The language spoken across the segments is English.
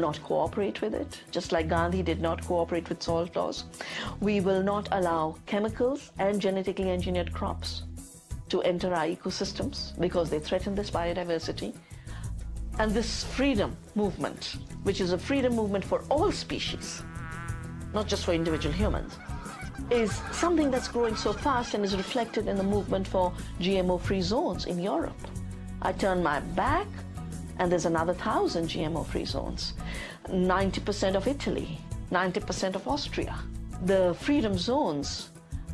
not cooperate with it, just like Gandhi did not cooperate with salt laws. We will not allow chemicals and genetically engineered crops to enter our ecosystems because they threaten this biodiversity. And this freedom movement, which is a freedom movement for all species, not just for individual humans, is something that's growing so fast and is reflected in the movement for GMO-free zones in Europe. I turn my back and there's another 1,000 GMO-free zones. 90% of Italy, 90% of Austria. The freedom zones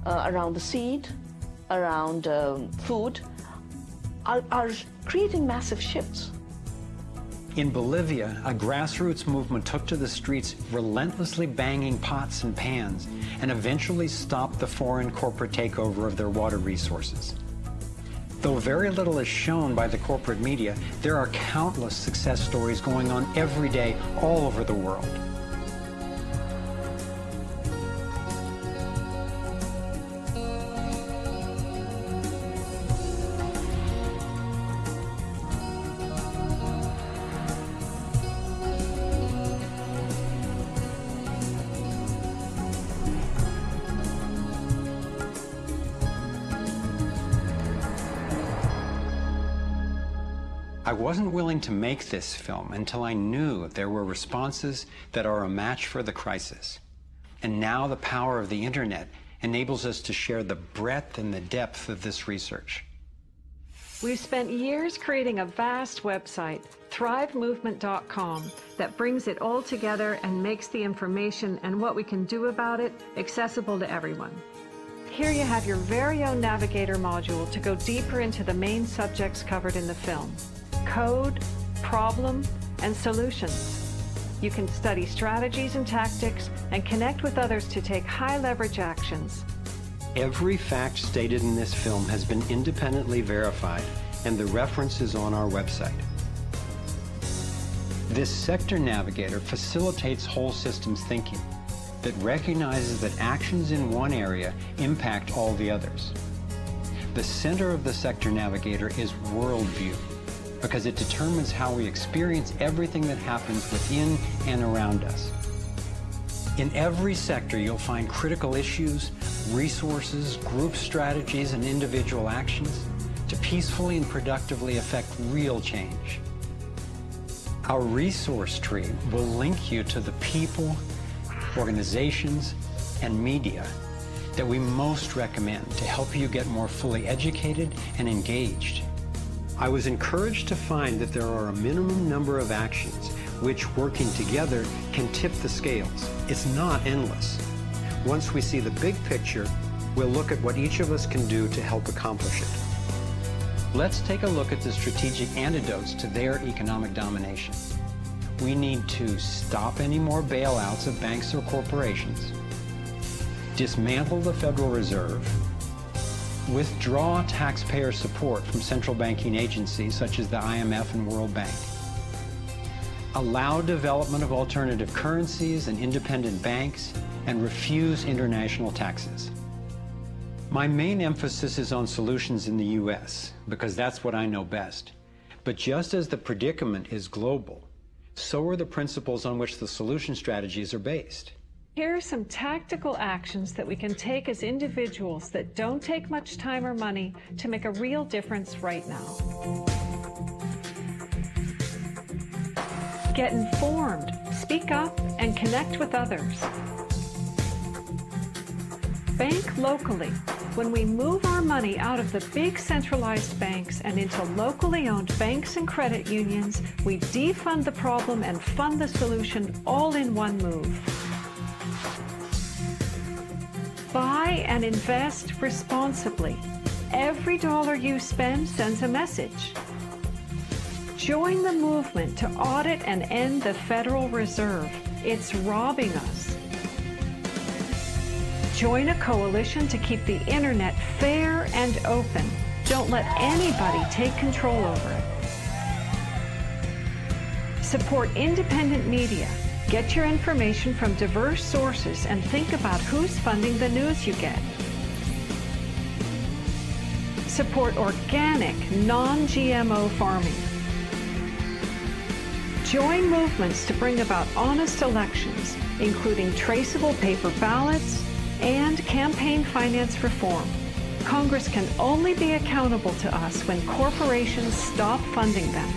around the seed, around food, are creating massive shifts. In Bolivia, a grassroots movement took to the streets, relentlessly banging pots and pans, and eventually stopped the foreign corporate takeover of their water resources. Though very little is shown by the corporate media, there are countless success stories going on every day all over the world. I wasn't willing to make this film until I knew there were responses that are a match for the crisis. And now the power of the internet enables us to share the breadth and the depth of this research. We've spent years creating a vast website, thrivemovement.com, that brings it all together and makes the information and what we can do about it accessible to everyone. Here you have your very own navigator module to go deeper into the main subjects covered in the film: code, problem, and solutions. You can study strategies and tactics and connect with others to take high-leverage actions. Every fact stated in this film has been independently verified, and the reference is on our website. This sector navigator facilitates whole systems thinking that recognizes that actions in one area impact all the others. The center of the sector navigator is worldview, because it determines how we experience everything that happens within and around us. In every sector, you'll find critical issues, resources, group strategies, and individual actions to peacefully and productively affect real change. Our resource tree will link you to the people, organizations, and media that we most recommend to help you get more fully educated and engaged. I was encouraged to find that there are a minimum number of actions which, working together, can tip the scales. It's not endless. Once we see the big picture, we'll look at what each of us can do to help accomplish it. Let's take a look at the strategic antidotes to their economic domination. We need to stop any more bailouts of banks or corporations, dismantle the Federal Reserve, withdraw taxpayer support from central banking agencies such as the IMF and World Bank, allow development of alternative currencies and independent banks, and refuse international taxes. My main emphasis is on solutions in the US, because that's what I know best. But just as the predicament is global, so are the principles on which the solution strategies are based. Here are some tactical actions that we can take as individuals that don't take much time or money to make a real difference right now. Get informed, speak up, and connect with others. Bank locally. When we move our money out of the big centralized banks and into locally owned banks and credit unions, we defund the problem and fund the solution all in one move. Buy and invest responsibly. Every dollar you spend sends a message. Join the movement to audit and end the Federal Reserve. It's robbing us. Join a coalition to keep the internet fair and open. Don't let anybody take control over it. Support independent media. Get your information from diverse sources and think about who's funding the news you get. Support organic, non-GMO farming. Join movements to bring about honest elections, including traceable paper ballots and campaign finance reform. Congress can only be accountable to us when corporations stop funding them.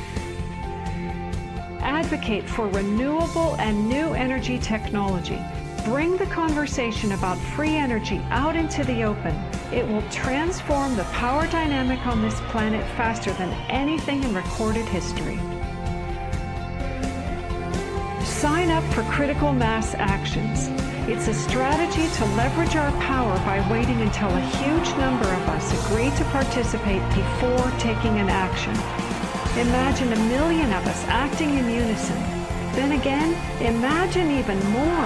Advocate for renewable and new energy technology. Bring the conversation about free energy out into the open. It will transform the power dynamic on this planet faster than anything in recorded history. Sign up for critical mass actions. It's a strategy to leverage our power by waiting until a huge number of us agree to participate before taking an action. Imagine 1 million of us acting in unison. Then again, imagine even more.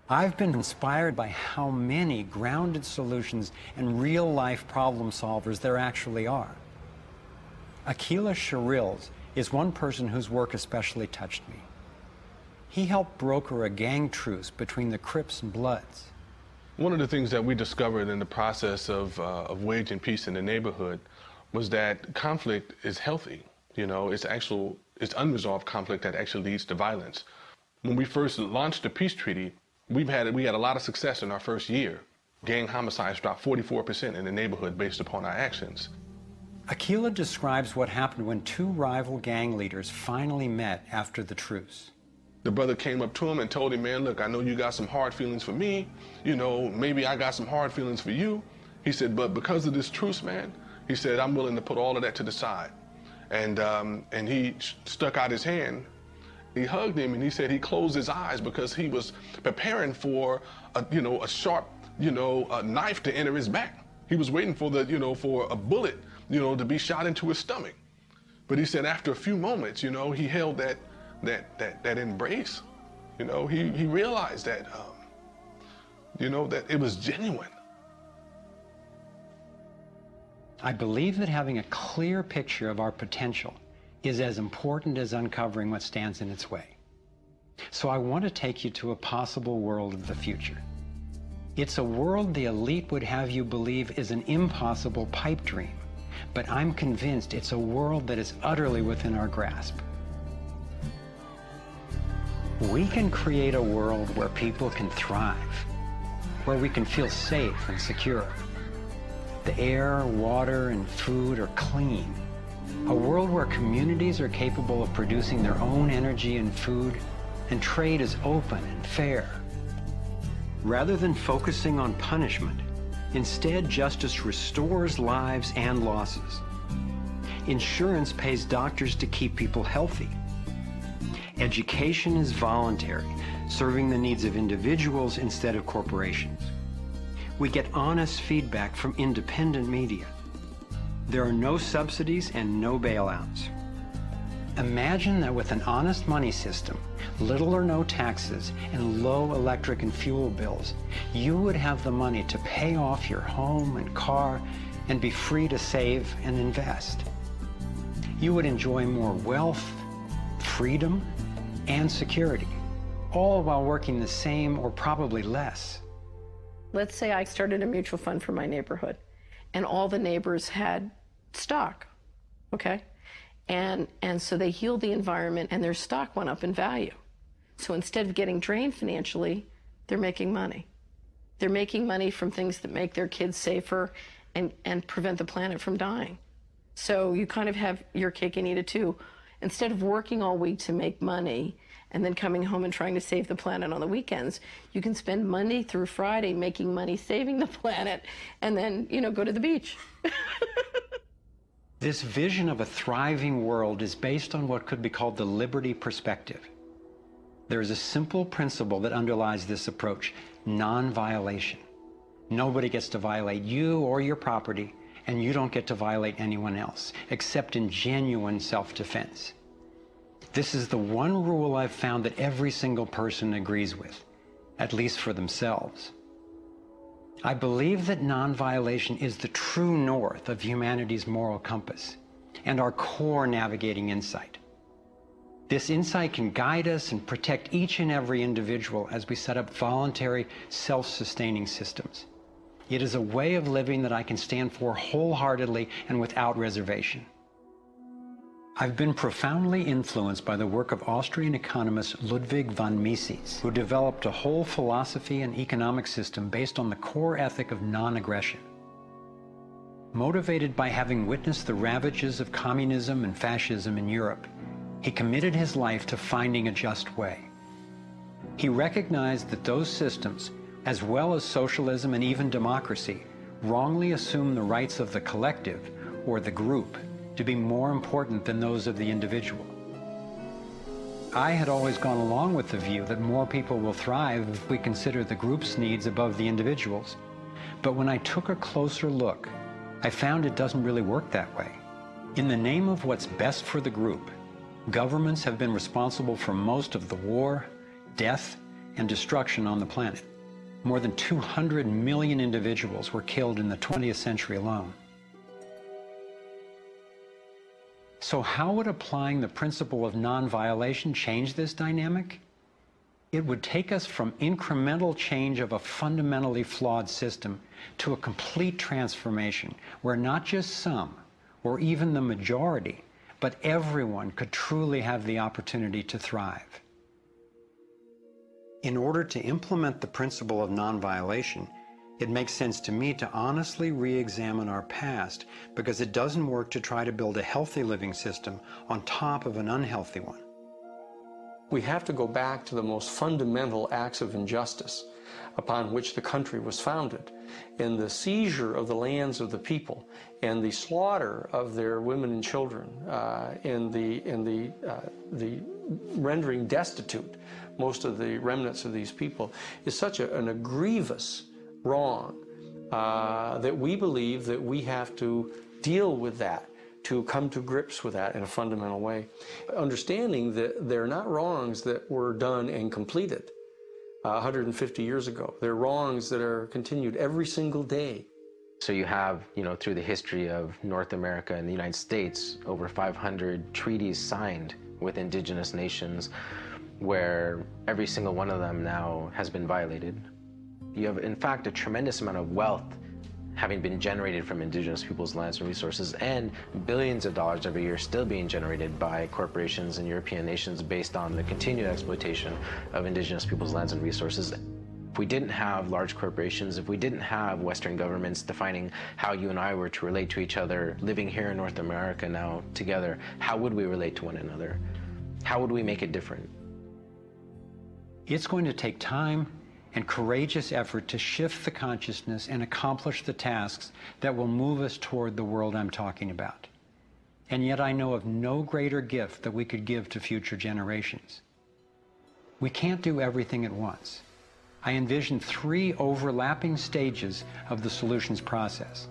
I've been inspired by how many grounded solutions and real-life problem solvers there actually are. Icke is one person whose work especially touched me. He helped broker a gang truce between the Crips and Bloods. One of the things that we discovered in the process of waging peace in the neighborhood was that conflict is healthy. You know, it's unresolved conflict that actually leads to violence. When we first launched the peace treaty, we had a lot of success in our first year. Gang homicides dropped 44% in the neighborhood based upon our actions. Icke describes what happened when two rival gang leaders finally met after the truce. The brother came up to him and told him, man, look, I know you got some hard feelings for me. You know, maybe I got some hard feelings for you. He said, but because of this truce, man, he said, I'm willing to put all of that to the side. And he stuck out his hand. He hugged him and he said he closed his eyes because he was preparing for a sharp, a knife to enter his back. He was waiting for for a bullet, to be shot into his stomach. But he said after a few moments, he held that embrace. He realized that, that it was genuine. I believe that having a clear picture of our potential is as important as uncovering what stands in its way. So I want to take you to a possible world of the future. It's a world the elite would have you believe is an impossible pipe dream, but I'm convinced it's a world that is utterly within our grasp. We can create a world where people can thrive, where we can feel safe and secure. The air, water, and food are clean. A world where communities are capable of producing their own energy and food, and trade is open and fair. Rather than focusing on punishment, instead justice restores lives and losses. Insurance pays doctors to keep people healthy. Education is voluntary, serving the needs of individuals instead of corporations. We get honest feedback from independent media. There are no subsidies and no bailouts. Imagine that with an honest money system, little or no taxes, and low electric and fuel bills, you would have the money to pay off your home and car and be free to save and invest. You would enjoy more wealth, freedom, and security, all while working the same or probably less. Let's say I started a mutual fund for my neighborhood, and all the neighbors had stock, okay? And so they healed the environment and their stock went up in value. So instead of getting drained financially, they're making money. They're making money from things that make their kids safer and prevent the planet from dying. So you kind of have your cake and eat it too. Instead of working all week to make money and then coming home and trying to save the planet on the weekends, you can spend Monday through Friday making money saving the planet and then, go to the beach. This vision of a thriving world is based on what could be called the liberty perspective. There is a simple principle that underlies this approach: non-violation. Nobody gets to violate you or your property, and you don't get to violate anyone else, except in genuine self-defense. This is the one rule I've found that every single person agrees with, at least for themselves. I believe that non-violation is the true north of humanity's moral compass and our core navigating insight. This insight can guide us and protect each and every individual as we set up voluntary, self-sustaining systems. It is a way of living that I can stand for wholeheartedly and without reservation. I've been profoundly influenced by the work of Austrian economist Ludwig von Mises, who developed a whole philosophy and economic system based on the core ethic of non-aggression. Motivated by having witnessed the ravages of communism and fascism in Europe, he committed his life to finding a just way. He recognized that those systems, as well as socialism and even democracy, wrongly assume the rights of the collective, or the group, to be more important than those of the individual. I had always gone along with the view that more people will thrive if we consider the group's needs above the individual's. But when I took a closer look, I found it doesn't really work that way. In the name of what's best for the group, governments have been responsible for most of the war, death, and destruction on the planet. More than 200 million individuals were killed in the 20th century alone. So how would applying the principle of non-violation change this dynamic? It would take us from incremental change of a fundamentally flawed system to a complete transformation where not just some, or even the majority, but everyone could truly have the opportunity to thrive. In order to implement the principle of non-violation, it makes sense to me to honestly re-examine our past, because it doesn't work to try to build a healthy living system on top of an unhealthy one. We have to go back to the most fundamental acts of injustice upon which the country was founded, in the seizure of the lands of the people and the slaughter of their women and children, in the rendering destitute most of the remnants of these people, is such an egregious wrong that we believe that we have to deal with that, to come to grips with that in a fundamental way. Understanding that they're not wrongs that were done and completed 150 years ago. They're wrongs that are continued every single day. So you have, through the history of North America and the United States, over 500 treaties signed with indigenous nations where every single one of them now has been violated. You have, in fact, a tremendous amount of wealth having been generated from indigenous people's lands and resources, and billions of dollars every year still being generated by corporations and European nations based on the continued exploitation of indigenous people's lands and resources. If we didn't have large corporations, if we didn't have Western governments defining how you and I were to relate to each other, living here in North America now together, how would we relate to one another? How would we make it different? It's going to take time and courageous effort to shift the consciousness and accomplish the tasks that will move us toward the world I'm talking about. And yet I know of no greater gift that we could give to future generations. We can't do everything at once. I envision 3 overlapping stages of the solutions process.